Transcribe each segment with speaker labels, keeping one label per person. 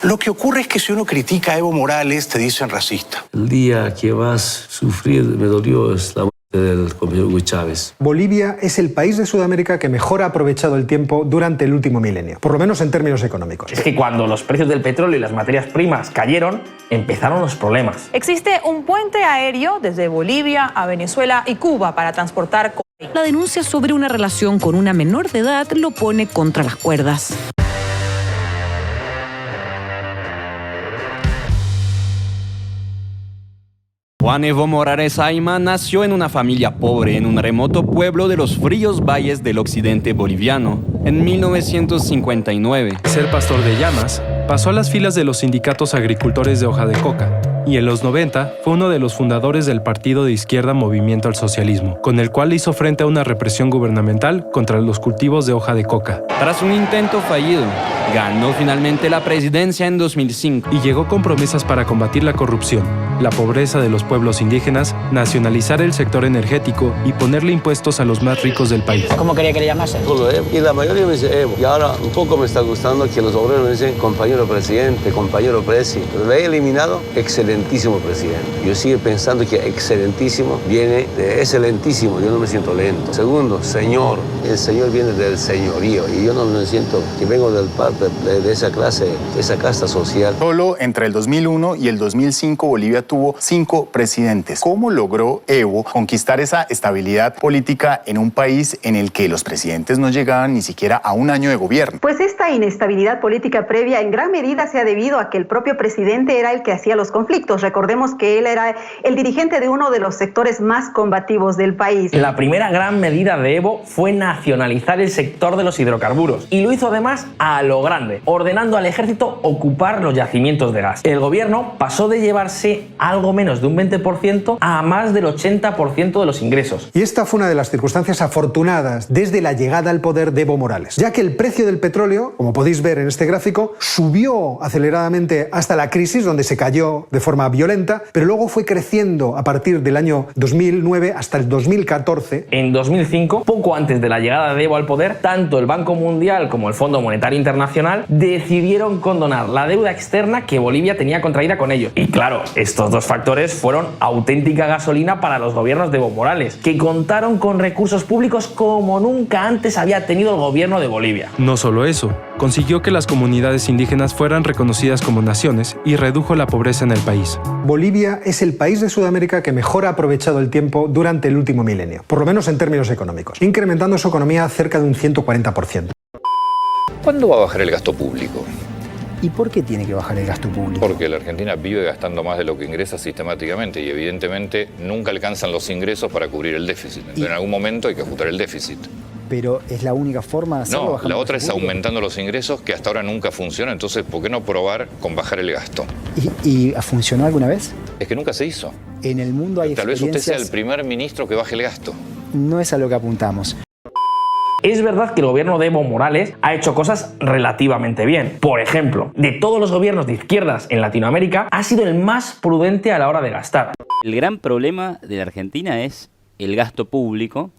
Speaker 1: Lo que ocurre es que si uno critica a Evo Morales, te dicen racista.
Speaker 2: El día que más sufrí me dolió es la muerte del compañero Hugo Chávez.
Speaker 3: Bolivia es el país de Sudamérica que mejor ha aprovechado el tiempo durante el último milenio, por lo menos en términos económicos.
Speaker 4: Es que cuando los precios del petróleo y las materias primas cayeron, empezaron los problemas.
Speaker 5: Existe un puente aéreo desde Bolivia a Venezuela y Cuba para transportar cocaína.
Speaker 6: La denuncia sobre una relación con una menor de edad lo pone contra las cuerdas.
Speaker 7: Juan Evo Morales Ayma nació en una familia pobre en un remoto pueblo de los fríos valles del occidente boliviano, en 1959.
Speaker 8: Ser pastor de llamas, pasó a las filas de los sindicatos agricultores de hoja de coca y en los 90 fue uno de los fundadores del partido de izquierda Movimiento al Socialismo, con el cual hizo frente a una represión gubernamental contra los cultivos de hoja de coca.
Speaker 7: Tras un intento fallido, ganó finalmente la presidencia en 2005.
Speaker 8: Y llegó con promesas para combatir la corrupción, la pobreza de los pueblos indígenas, nacionalizar el sector energético y ponerle impuestos a los más ricos del país.
Speaker 9: ¿Cómo quería que le llamase?
Speaker 10: Solo Evo. Y la mayoría me dice Evo. Y ahora un poco me está gustando que los obreros me dicen compañero presidente, compañero presi. Pero le he eliminado excelentísimo presidente. Yo sigo pensando que excelentísimo viene de excelentísimo. Yo no me siento lento. Segundo, señor. El señor viene del señorío. Y yo no me siento que vengo del parte de esa clase, de esa casta social.
Speaker 11: Solo entre el 2001 y el 2005 Bolivia tuvo 5 presidentes. ¿Cómo logró Evo conquistar esa estabilidad política en un país en el que los presidentes no llegaban ni siquiera a un año de gobierno?
Speaker 12: Pues esta inestabilidad política previa en gran medida se ha debido a que el propio presidente era el que hacía los conflictos. Recordemos que él era el dirigente de uno de los sectores más combativos del país.
Speaker 4: La primera gran medida de Evo fue nacionalizar el sector de los hidrocarburos y lo hizo además a lo grande, ordenando al ejército ocupar los yacimientos de gas. El gobierno pasó de llevarse algo menos de un 20% a más del 80% de los ingresos.
Speaker 3: Y esta fue una de las circunstancias afortunadas desde la llegada al poder de Evo Morales, ya que el precio del petróleo, como podéis ver en este gráfico, subió aceleradamente hasta la crisis, donde se cayó de forma violenta, pero luego fue creciendo a partir del año 2009 hasta el 2014.
Speaker 4: En 2005, poco antes de la llegada de Evo al poder, tanto el Banco Mundial como el Fondo Monetario Internacional decidieron condonar la deuda externa que Bolivia tenía contraída con ellos. Y claro, estos dos factores fueron auténtica gasolina para los gobiernos de Evo Morales, que contaron con recursos públicos como nunca antes había tenido el gobierno de Bolivia.
Speaker 8: No solo eso, consiguió que las comunidades indígenas fueran reconocidas como naciones y redujo la pobreza en el país.
Speaker 3: Bolivia es el país de Sudamérica que mejor ha aprovechado el tiempo durante el último milenio, por lo menos en términos económicos, incrementando su economía cerca de un 140%.
Speaker 13: ¿Cuándo va a bajar el gasto público?
Speaker 9: ¿Y por qué tiene que bajar el gasto público?
Speaker 13: Porque la Argentina vive gastando más de lo que ingresa sistemáticamente y evidentemente nunca alcanzan los ingresos para cubrir el déficit. Entonces, en algún momento hay que ajustar el déficit.
Speaker 9: Pero es la única forma de hacerlo.
Speaker 13: No, la otra es aumentando los ingresos, que hasta ahora nunca funciona. Entonces, ¿por qué no probar con bajar el gasto?
Speaker 9: ¿Y funcionó alguna vez?
Speaker 13: Es que nunca se hizo.
Speaker 9: En el mundo hay
Speaker 13: Tal vez usted sea el
Speaker 9: experiencias.
Speaker 13: primer ministro que baje el gasto.
Speaker 9: No es a lo que apuntamos.
Speaker 4: Es verdad que el gobierno de Evo Morales ha hecho cosas relativamente bien. Por ejemplo, de todos los gobiernos de izquierdas en Latinoamérica, ha sido el más prudente a la hora de gastar.
Speaker 14: El gran problema de la Argentina es el gasto público,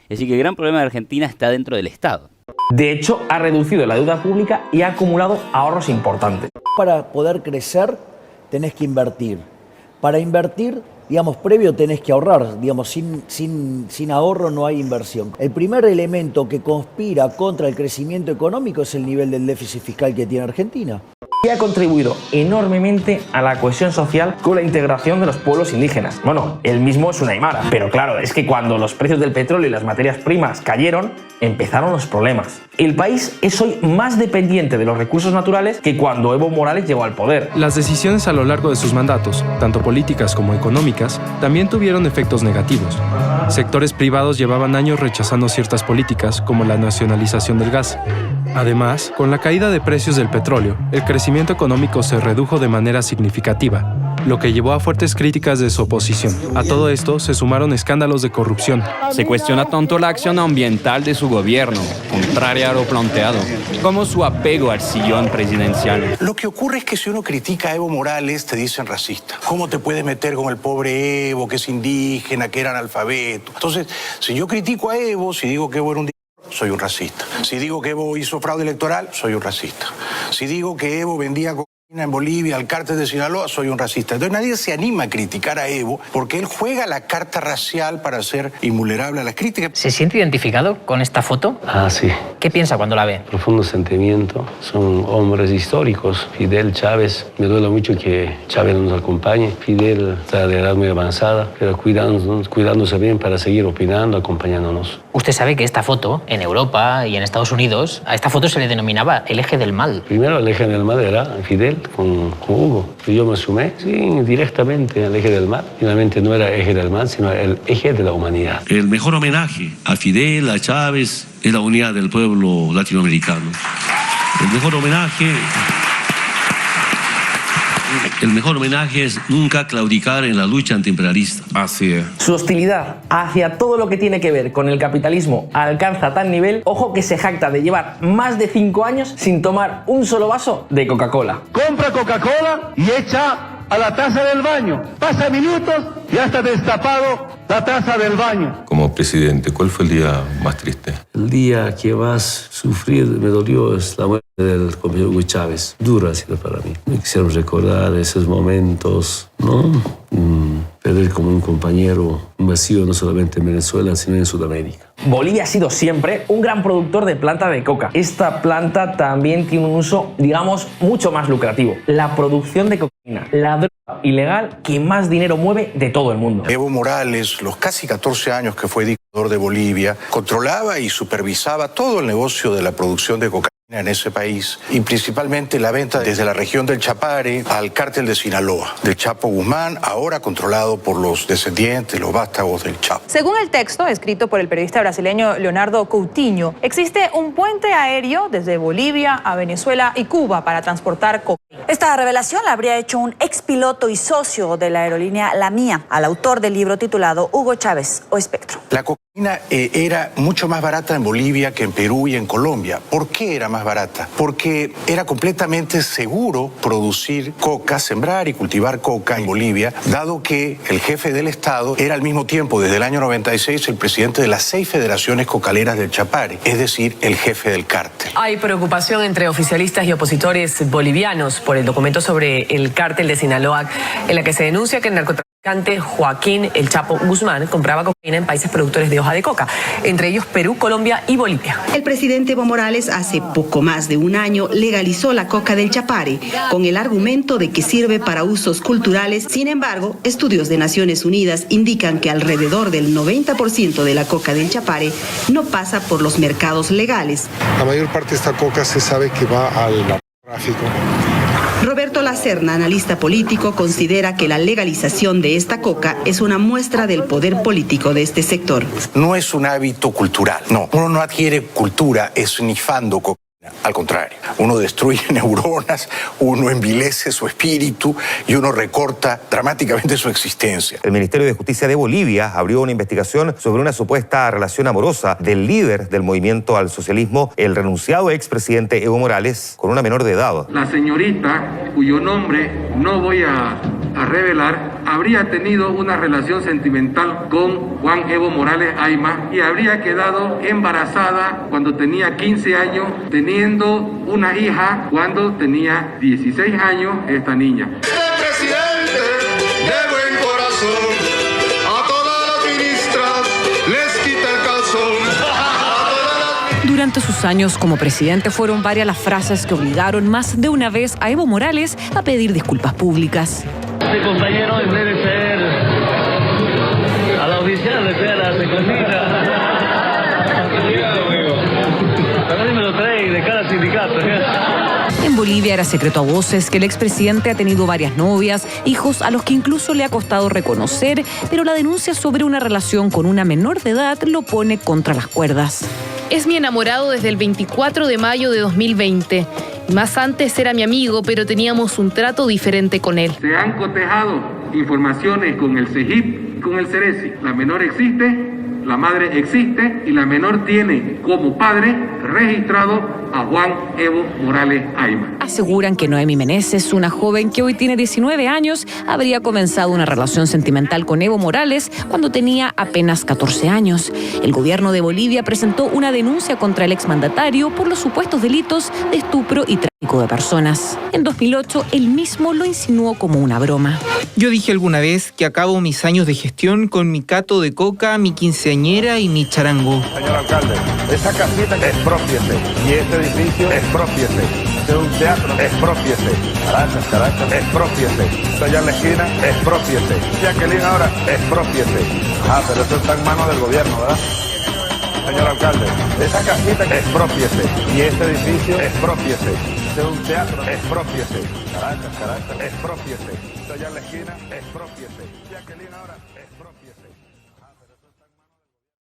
Speaker 14: es decir, que el gran problema de Argentina está dentro del Estado.
Speaker 4: De hecho, ha reducido la deuda pública y ha acumulado ahorros importantes.
Speaker 15: Para poder crecer, tenés que invertir. Para invertir, digamos, previo tenés que ahorrar. Digamos, sin ahorro no hay inversión. El primer elemento que conspira contra el crecimiento económico es el nivel del déficit fiscal que tiene Argentina.
Speaker 4: Y ha contribuido enormemente a la cohesión social con la integración de los pueblos indígenas. Bueno, él mismo es un aymara, pero claro, es que cuando los precios del petróleo y las materias primas cayeron, empezaron los problemas. El país es hoy más dependiente de los recursos naturales que cuando Evo Morales llegó al poder.
Speaker 8: Las decisiones a lo largo de sus mandatos, tanto políticas como económicas, también tuvieron efectos negativos. Sectores privados llevaban años rechazando ciertas políticas, como la nacionalización del gas. Además, con la caída de precios del petróleo, el crecimiento económico se redujo de manera significativa, lo que llevó a fuertes críticas de su oposición. A todo esto se sumaron escándalos de corrupción.
Speaker 7: Se cuestiona tanto la acción ambiental de su gobierno, contraria a lo planteado, como su apego al sillón presidencial.
Speaker 1: Lo que ocurre es que si uno critica a Evo Morales, te dicen racista. ¿Cómo te puedes meter con el pobre Evo, que es indígena, que era analfabeto? Entonces, si yo critico a Evo, si digo que Evo era un soy un racista. Si digo que Evo hizo fraude electoral, soy un racista. Si digo que Evo vendía cocaína En Bolivia, al cártel de Sinaloa, soy un racista. Entonces nadie se anima a criticar a Evo porque él juega la carta racial para ser invulnerable a las críticas.
Speaker 16: ¿Se siente identificado con esta foto?
Speaker 2: Ah, sí.
Speaker 16: ¿Qué piensa cuando la ve?
Speaker 2: Profundo sentimiento. Son hombres históricos. Fidel, Chávez. Me duele mucho que Chávez no nos acompañe. Fidel está de edad muy avanzada, pero cuidándose bien para seguir opinando, acompañándonos.
Speaker 16: Usted sabe que esta foto, en Europa y en Estados Unidos, a esta foto se le denominaba el eje del mal.
Speaker 2: Primero el eje del mal era Fidel con Hugo. Y yo me sumé directamente al eje del mal. Finalmente no era eje del mal, sino el eje de la humanidad.
Speaker 17: El mejor homenaje a Fidel, a Chávez, es la unidad del pueblo latinoamericano. El mejor homenaje es nunca claudicar en la lucha antiimperialista.
Speaker 4: Así es. Su hostilidad hacia todo lo que tiene que ver con el capitalismo alcanza tal nivel, ojo, que se jacta de llevar más de 5 años sin tomar un solo vaso de Coca-Cola.
Speaker 18: Compra Coca-Cola y echa a la taza del baño. Pasa minutos y ya está destapado la taza del baño.
Speaker 19: Como presidente, ¿cuál fue el día más triste?
Speaker 2: El día que más sufrí, me dolió, es la muerte del compañero Hugo Chávez. Duro ha sido para mí. Me quisieron recordar esos momentos, ¿no? Perder como un compañero, un vacío no solamente en Venezuela, sino en Sudamérica.
Speaker 4: Bolivia ha sido siempre un gran productor de planta de coca. Esta planta también tiene un uso, digamos, mucho más lucrativo. La producción de cocaína, la droga ilegal que más dinero mueve de todo el mundo.
Speaker 1: Evo Morales, los casi 14 años que fue dictador de Bolivia, controlaba y supervisaba todo el negocio de la producción de cocaína en ese país y principalmente la venta desde la región del Chapare al cártel de Sinaloa, del Chapo Guzmán, ahora controlado por los descendientes, los vástagos del Chapo.
Speaker 5: Según el texto escrito por el periodista brasileño Leonardo Coutinho, existe un puente aéreo desde Bolivia a Venezuela y Cuba para transportar cocaína.
Speaker 20: Esta revelación la habría hecho un expiloto y socio de la aerolínea La Mía, al autor del libro titulado Hugo Chávez o Espectro.
Speaker 1: La cocaína era mucho más barata en Bolivia que en Perú y en Colombia. ¿Por qué era más barata? Porque era completamente seguro producir coca, sembrar y cultivar coca en Bolivia, dado que el jefe del Estado era al mismo tiempo, desde el año 96, el presidente de las 6 federaciones cocaleras del Chapare, es decir, el jefe del cártel.
Speaker 21: Hay preocupación entre oficialistas y opositores bolivianos por el documento sobre el cártel de Sinaloa, en la que se denuncia que el narcotraficante Joaquín El Chapo Guzmán compraba cocaína en países productores de hoja de coca, entre ellos Perú, Colombia y Bolivia.
Speaker 22: El presidente Evo Morales hace poco más de un año legalizó la coca del Chapare con el argumento de que sirve para usos culturales. Sin embargo, estudios de Naciones Unidas indican que alrededor del 90% de la coca del Chapare no pasa por los mercados legales.
Speaker 23: La mayor parte de esta coca se sabe que va al narcotráfico.
Speaker 22: Roberto Lacerna, analista político, considera que la legalización de esta coca es una muestra del poder político de este sector.
Speaker 1: No es un hábito cultural, no. Uno no adquiere cultura esnifando cocaína. Al contrario, uno destruye neuronas, uno envilece su espíritu y uno recorta dramáticamente su existencia.
Speaker 24: El Ministerio de Justicia de Bolivia abrió una investigación sobre una supuesta relación amorosa del líder del movimiento al socialismo, el renunciado expresidente Evo Morales, con una menor de edad.
Speaker 18: La señorita, cuyo nombre no voy a revelar, habría tenido una relación sentimental con Juan Evo Morales Ayma y habría quedado embarazada cuando tenía 15 años, teniendo una hija cuando tenía 16 años esta niña.
Speaker 25: Presidente de buen corazón, a todas las ministras les quita el calzón.
Speaker 6: Durante sus años como presidente fueron varias las frases que obligaron más de una vez a Evo Morales a pedir disculpas públicas.
Speaker 18: Este compañero debe ser a la oficial, le pega la secundita. También me lo trae de cada sindicato.
Speaker 6: En Bolivia era secreto a voces que el expresidente ha tenido varias novias, hijos a los que incluso le ha costado reconocer, pero la denuncia sobre una relación con una menor de edad lo pone contra las cuerdas.
Speaker 26: Es mi enamorado desde el 24 de mayo de 2020. Más antes era mi amigo, pero teníamos un trato diferente con él.
Speaker 18: Se han cotejado informaciones con el CEGIP y con el CERESI. La menor existe, la madre existe y la menor tiene como padre registrado a Juan Evo Morales Ayma.
Speaker 6: aseguran que Noemi Meneses, una joven que hoy tiene 19 años, habría comenzado una relación sentimental con Evo Morales cuando tenía apenas 14 años. El gobierno de Bolivia presentó una denuncia contra el exmandatario por los supuestos delitos de estupro y tráfico de personas. En 2008, él mismo lo insinuó como una broma.
Speaker 3: Yo dije alguna vez que acabo mis años de gestión con mi cato de coca, mi quinceañera y mi charango.
Speaker 9: Señor alcalde, esa casita expropiese y este edificio expropiese. Este es un teatro, expropiese. Caracas, expropiese. Esto allá en la esquina, expropiese. Jacqueline ahora, expropiese. Ajá, pero eso está en manos del gobierno, ¿verdad? Señor alcalde, esa casita expropiese y este edificio expropiese. Este es un teatro, expropiese. Caracas, expropiese. Esto allá en la esquina, expropiese. Jacqueline ahora, expropiese.